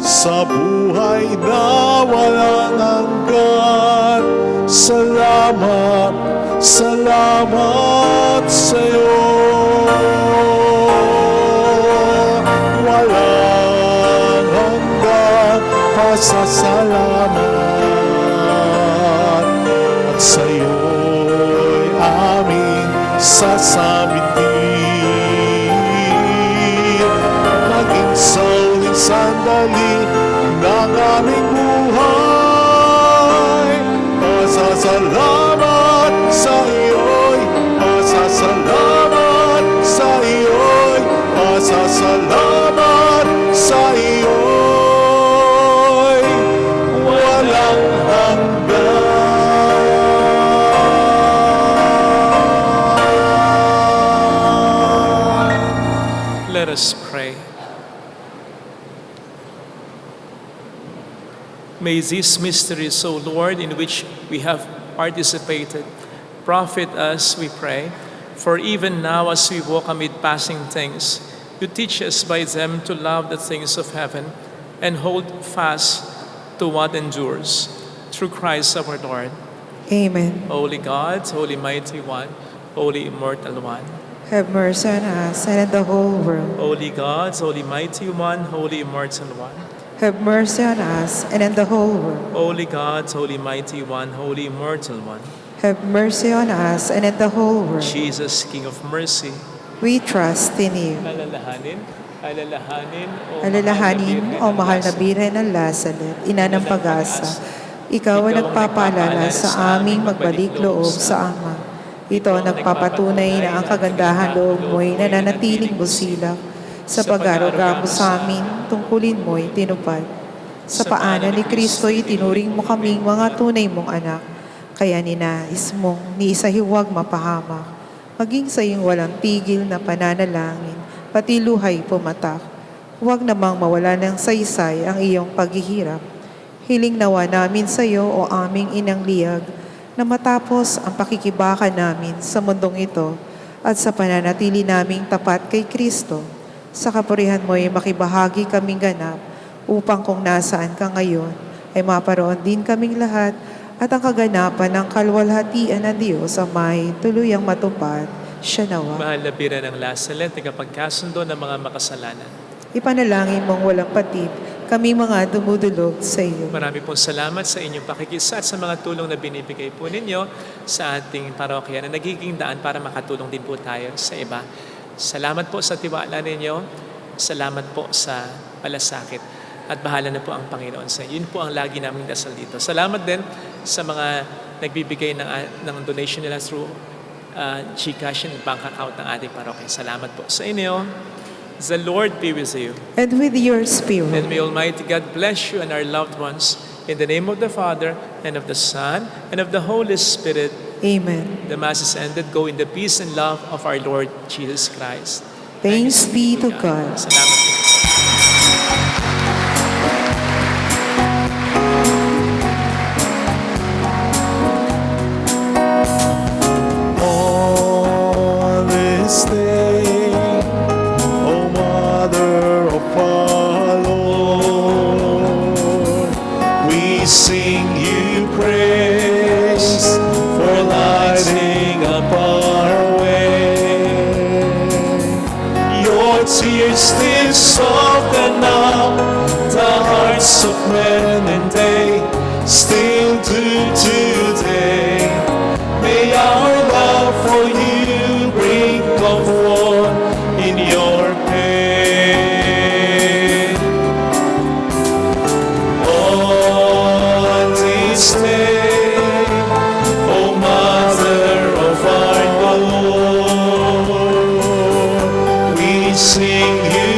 sa buhay na walang hanggan. Salamat, salamat sa iyo. Walang hanggang pasasalamat at sa iyo'y aming sasamitin. Maging sa uling sandali ng aming buhay, pasasalamat sa iyo'y, pasasalamat sa iyo'y, pasasalamat sa iyo'y walang hanggan. Let us pray. May these mysteries, O Lord, in which we have participated, profit us, we pray. For even now, as we walk amid passing things, you teach us by them to love the things of heaven and hold fast to what endures. Through Christ our Lord. Amen. Holy God, Holy Mighty One, Holy Immortal One, Have mercy on us and on the whole world. Holy God, Holy Mighty One, Holy Immortal One. Have mercy on us and on the whole world. Holy God, Holy Mighty One, Holy Immortal One. Have mercy on us and on the whole world. Jesus, King of Mercy. We trust in you. Alalahanin, O mahal na Birhen ng Lazaret, ina ng pag-asa, ikaw ang nagpapaalala sa aming magbalik loob sa Ama. Ito ang nagpapatunay na ang kagandahan loob mo'y nananatiling busilak. Sa pag-aruga mo sa amin, tungkulin mo'y tinupad. Sa paanan ni Kristo'y tinuring mo kaming mga tunay mong anak. Kaya ninais mong ni isa hiwag mapahamak. Maging sa iyong walang tigil na pananalangin, pati luhay pumatak. Huwag namang mawala ng saysay ang iyong paghihirap. Hiling nawa namin sa iyo o aming inang liyag na matapos ang pakikibaka namin sa mundong ito at sa pananatili naming tapat kay Kristo. Sa kapurihan mo'y makibahagi kaming ganap upang kung nasaan ka ngayon ay maparoon din kaming lahat at ang kaganapan ng kalwalhatian ng Diyos ang may tuluyang matupad. Siya nawa. Mahal na Birhen ng Lazaret, tagapagkasundo ng mga makasalanan. Ipanalangin mong walang patid, kami mga dumudulog sa iyo. Marami pong salamat sa inyong pakikisa at sa mga tulong na binibigay po ninyo sa ating parokya na nagiging daan para makatulong din po tayo sa iba. Salamat po sa tiwala ninyo. Salamat po sa palasakit. At bahala na po ang Panginoon sa inyo. Yun po ang lagi naming dasal dito. Salamat din sa mga nagbibigay ng donation nila through GCash and bank account ng ating parokya. Salamat po sa inyo. The Lord be with you. And with your spirit. And may Almighty God bless you and our loved ones. In the name of the Father, and of the Son, and of the Holy Spirit. Amen. The Mass is ended. Go in the peace and love of our Lord Jesus Christ. Thanks be to God. Salamat po. On this day, O Mother of our Lord, we sing you praise for lighting up our way. Your tears did soften now the hearts of men, and they still do today. May our love for you bring comfort in your pain. On this day, O Mother of our Lord, we sing you